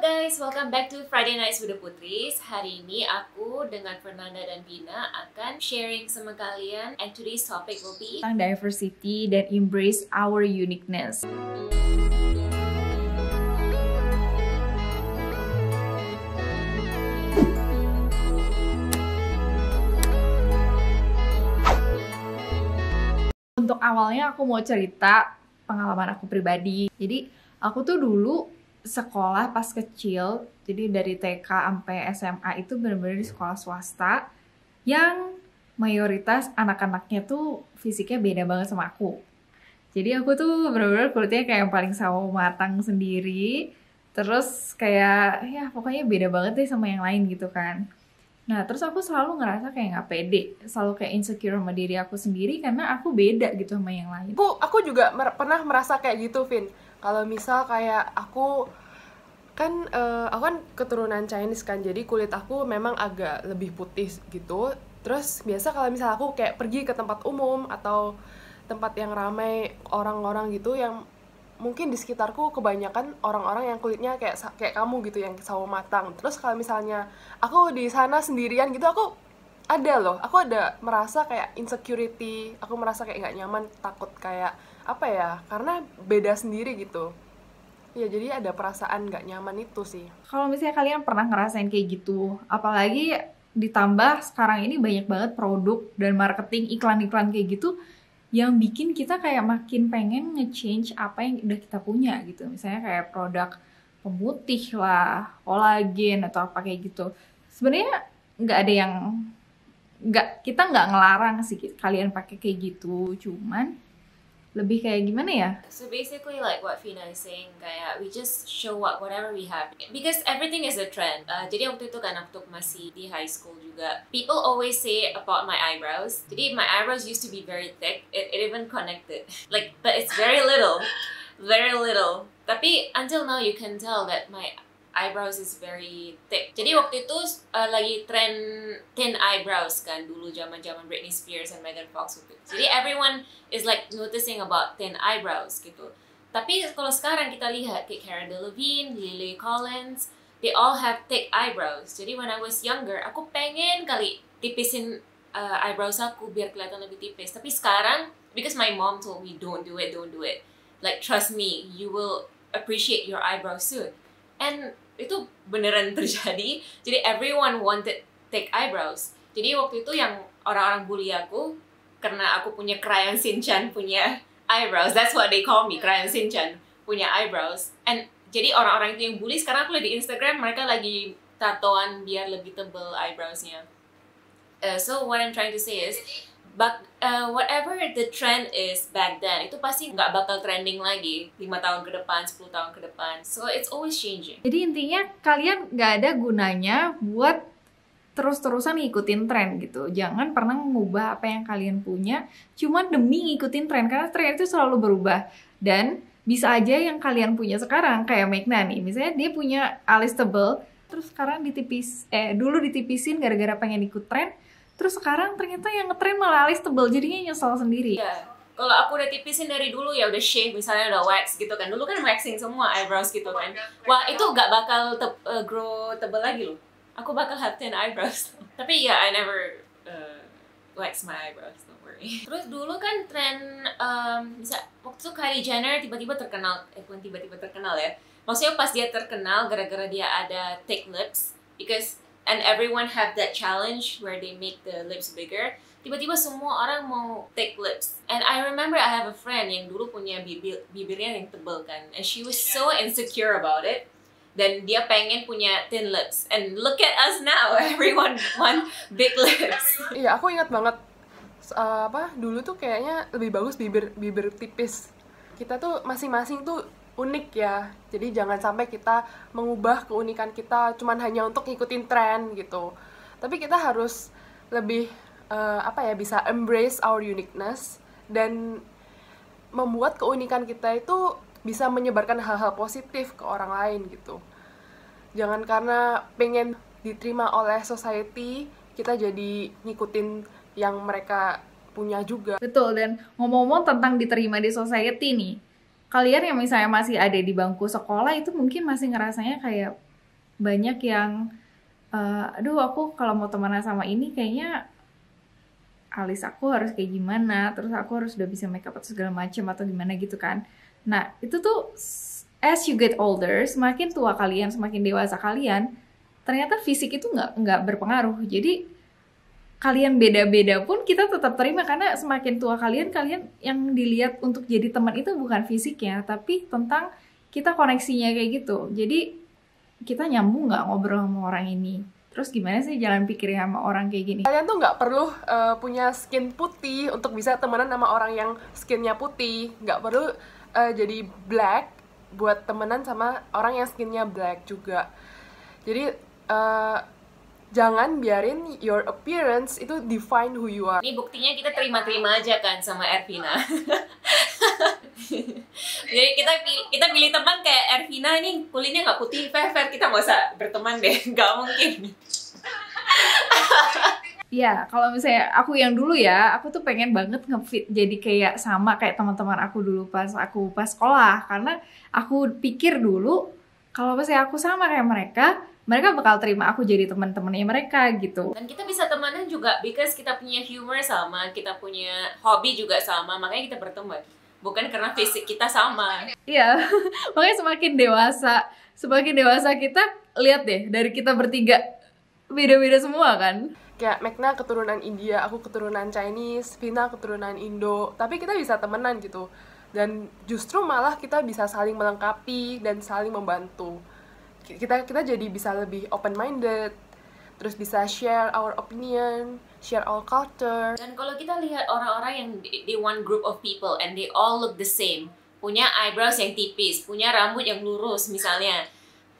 guys, welcome back to Friday Nights with the Putris. Hari ini aku dengan Fernanda dan Bina akan sharing sama kalian, and today's topic will be tentang diversity dan embrace our uniqueness. Untuk awalnya aku mau cerita pengalaman aku pribadi. Jadi aku tuh dulu sekolah pas kecil, jadi dari TK sampai SMA itu benar-benar di sekolah swasta yang mayoritas anak-anaknya tuh fisiknya beda banget sama aku. Jadi aku tuh benar-benar kulitnya kayak yang paling sawo matang sendiri, terus kayak ya pokoknya beda banget deh sama yang lain gitu kan. Nah terus aku selalu ngerasa kayak gak pede, selalu kayak insecure sama diri aku sendiri karena aku beda gitu sama yang lain. Aku juga pernah merasa kayak gitu, Vin. Kalau misal kayak aku kan keturunan Chinese kan, jadi kulit aku memang agak lebih putih gitu. Terus biasa kalau misal aku kayak pergi ke tempat umum atau tempat yang ramai orang-orang gitu, yang mungkin di sekitarku kebanyakan orang-orang yang kulitnya kayak kamu gitu, yang sawo matang. Terus kalau misalnya aku di sana sendirian gitu, aku ada merasa kayak insecurity, aku merasa kayak nggak nyaman, takut kayak apa ya, karena beda sendiri gitu. Ya jadi ada perasaan nggak nyaman itu sih. Kalau misalnya kalian pernah ngerasain kayak gitu, apalagi ditambah sekarang ini banyak banget produk dan marketing iklan-iklan kayak gitu yang bikin kita kayak makin pengen nge-change apa yang udah kita punya gitu. Misalnya kayak produk pemutih lah, kolagen atau apa kayak gitu. Sebenarnya nggak ada yang kita nggak ngelarang sih kalian pakai kayak gitu, cuman lebih kayak gimana ya? So basically like what Vina is saying, kayak we just show whatever we have because everything is a trend. Jadi waktu itu kan waktu masih di high school juga, people always say about my eyebrows. Jadi my eyebrows used to be very thick, it even connected like, but it's very little. Tapi until now you can tell that my eyebrows is very thick. Jadi waktu itu lagi trend thin eyebrows kan dulu, zaman Britney Spears and Megan Fox waktu itu. Jadi everyone is like noticing about thin eyebrows gitu. Tapi kalau sekarang kita lihat kayak Cara Delevingne, Lily Collins, they all have thick eyebrows. Jadi when I was younger, aku pengen kali tipisin eyebrows aku biar kelihatan lebih tipis. Tapi sekarang, because my mom told me don't do it. Like trust me, you will appreciate your eyebrows soon. And itu beneran terjadi. Jadi everyone wanted thick eyebrows. Jadi waktu itu yang orang-orang bully aku karena aku punya Crayon Shin-chan punya eyebrows. That's what they call me, Crayon Shin-chan punya eyebrows. And jadi orang-orang itu yang bully, sekarang aku lihat di Instagram mereka lagi tatoan biar lebih tebal eyebrowsnya. So what I'm trying to say is, but whatever the trend is back then, itu pasti nggak bakal trending lagi 5 tahun ke depan, 10 tahun ke depan. So it's always changing. Jadi intinya kalian nggak ada gunanya buat terus-terusan ngikutin tren gitu. Jangan pernah mengubah apa yang kalian punya cuman demi ngikutin tren, karena tren itu selalu berubah. Dan bisa aja yang kalian punya sekarang, kayak Megna nih, misalnya dia punya alis tebel, terus sekarang dulu ditipisin gara-gara pengen ikut tren. Terus sekarang ternyata yang ngetren malah alis tebel, jadinya nyesel sendiri. Ya, kalau aku udah tipisin dari dulu ya udah shave, misalnya udah wax gitu kan. Dulu kan waxing semua eyebrows gitu kan. Wah, itu gak bakal grow tebel lagi loh. Aku bakal have thin eyebrows. Tapi ya, I never wax my eyebrows, don't worry. Terus dulu kan tren, waktu itu Kylie Jenner tiba-tiba terkenal. Bukan tiba-tiba terkenal ya. Maksudnya pas dia terkenal gara-gara dia ada thick lips. And everyone have that challenge where they make the lips bigger. Tiba-tiba semua orang mau thick lips. And I remember I have a friend yang dulu punya bibirnya yang tebal kan. And she was so insecure about it. Dan dia pengen punya thin lips. And look at us now, everyone want big lips. Iya, aku ingat banget dulu tuh kayaknya lebih bagus bibir tipis. Kita tuh masing-masing tuh unik ya, jadi jangan sampai kita mengubah keunikan kita cuman hanya untuk ngikutin tren gitu. Tapi kita harus lebih bisa embrace our uniqueness dan membuat keunikan kita itu bisa menyebarkan hal-hal positif ke orang lain gitu. Jangan karena pengen diterima oleh society kita jadi ngikutin yang mereka punya juga. Betul, dan ngomong-ngomong tentang diterima di society nih, kalian yang misalnya masih ada di bangku sekolah itu mungkin masih ngerasanya kayak banyak yang aduh aku kalau mau temenan sama ini kayaknya alis aku harus kayak gimana, terus aku harus udah bisa make up atau segala macam atau gimana gitu kan. Nah itu tuh as you get older, semakin tua kalian, semakin dewasa kalian, ternyata fisik itu nggak berpengaruh. Jadi kalian beda-beda pun kita tetap terima, karena semakin tua kalian yang dilihat untuk jadi teman itu bukan fisiknya, tapi tentang kita koneksinya kayak gitu. Jadi kita nyambung nggak ngobrol sama orang ini. Terus gimana sih jalan pikirnya sama orang kayak gini? Kalian tuh nggak perlu punya skin putih untuk bisa temenan sama orang yang skinnya putih. Nggak perlu jadi black buat temenan sama orang yang skinnya black juga. Jadi jangan biarin your appearance itu define who you are. Ini buktinya kita terima-terima aja kan sama Ervina. Jadi kita pilih teman kayak Ervina ini kulitnya nggak putih, fair, kita nggak usah berteman deh, nggak mungkin. Ya, kalau misalnya aku yang dulu ya, aku tuh pengen banget ngefit jadi kayak sama kayak teman-teman aku dulu pas sekolah, karena aku pikir dulu kalau misalnya aku sama kayak mereka bakal terima aku jadi teman-temannya mereka gitu. Dan kita bisa temenan juga because kita punya humor sama, kita punya hobi juga sama, makanya kita berteman. Bukan karena fisik kita sama. Iya, makanya semakin dewasa kita, lihat deh dari kita bertiga beda-beda semua kan. Kayak Magna keturunan India, aku keturunan Chinese, Vina keturunan Indo, tapi kita bisa temenan gitu. Dan justru malah kita bisa saling melengkapi dan saling membantu. Kita jadi bisa lebih open-minded, terus bisa share our opinion, share our culture. Dan kalau kita lihat orang-orang yang di one group of people and they all look the same, punya eyebrows yang tipis, punya rambut yang lurus misalnya,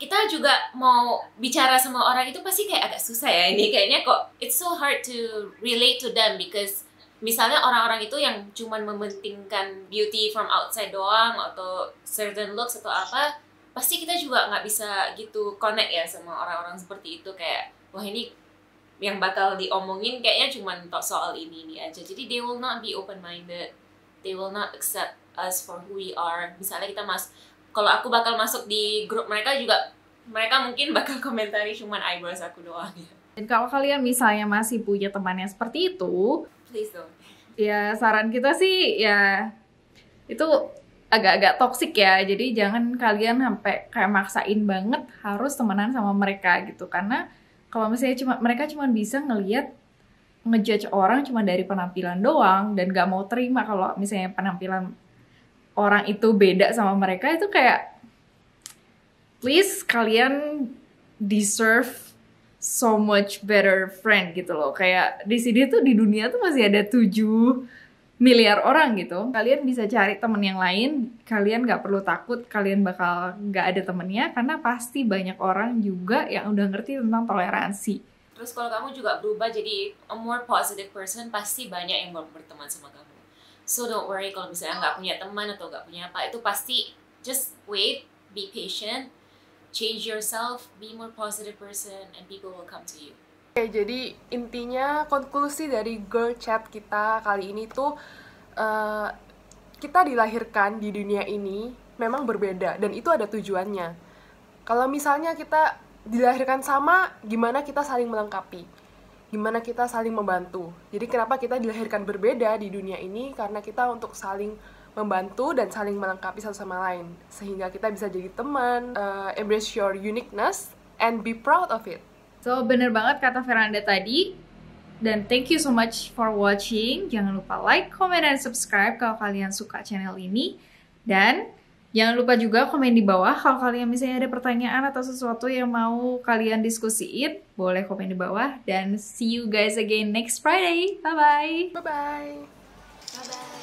kita juga mau bicara sama orang itu pasti kayak agak susah ya ini. Kayaknya kok it's so hard to relate to them because misalnya orang-orang itu yang cuman mementingkan beauty from outside doang atau certain looks atau apa, pasti kita juga nggak bisa gitu connect ya sama orang-orang seperti itu. Kayak wah ini yang bakal diomongin kayaknya cuma soal ini aja. Jadi they will not be open-minded, they will not accept us for who we are. Misalnya kita kalau aku bakal masuk di grup mereka juga, mereka mungkin bakal komentari cuman eyebrows aku doang ya. Dan kalau kalian misalnya masih punya teman yang seperti itu, Please don't. ya saran kita sih ya itu agak-agak toksik ya. Jadi jangan kalian sampai kayak maksain banget harus temenan sama mereka gitu, karena kalau misalnya mereka cuma bisa ngejudge orang cuma dari penampilan doang dan gak mau terima kalau misalnya penampilan orang itu beda sama mereka, itu kayak please kalian deserve so much better friend gitu loh. Kayak di sini tuh di dunia tuh masih ada 7 miliar orang gitu. Kalian bisa cari temen yang lain, kalian gak perlu takut kalian bakal gak ada temennya, karena pasti banyak orang juga yang udah ngerti tentang toleransi. Terus kalau kamu juga berubah jadi a more positive person, pasti banyak yang mau berteman sama kamu. So don't worry kalau misalnya nggak punya teman atau nggak punya apa, itu pasti just wait, be patient, change yourself, be more positive person, and people will come to you. Oke, jadi intinya konklusi dari girl chat kita kali ini tuh kita dilahirkan di dunia ini memang berbeda dan itu ada tujuannya. Kalau misalnya kita dilahirkan sama, gimana kita saling melengkapi, gimana kita saling membantu. Jadi kenapa kita dilahirkan berbeda di dunia ini, karena kita untuk saling membantu dan saling melengkapi satu sama lain, sehingga kita bisa jadi teman. Embrace your uniqueness and be proud of it. So bener banget kata Veranda tadi. Dan thank you so much for watching. Jangan lupa like, comment, dan subscribe kalau kalian suka channel ini. Dan jangan lupa juga komen di bawah kalau kalian misalnya ada pertanyaan atau sesuatu yang mau kalian diskusiin. Boleh komen di bawah. Dan see you guys again next Friday. Bye-bye. Bye-bye. Bye-bye.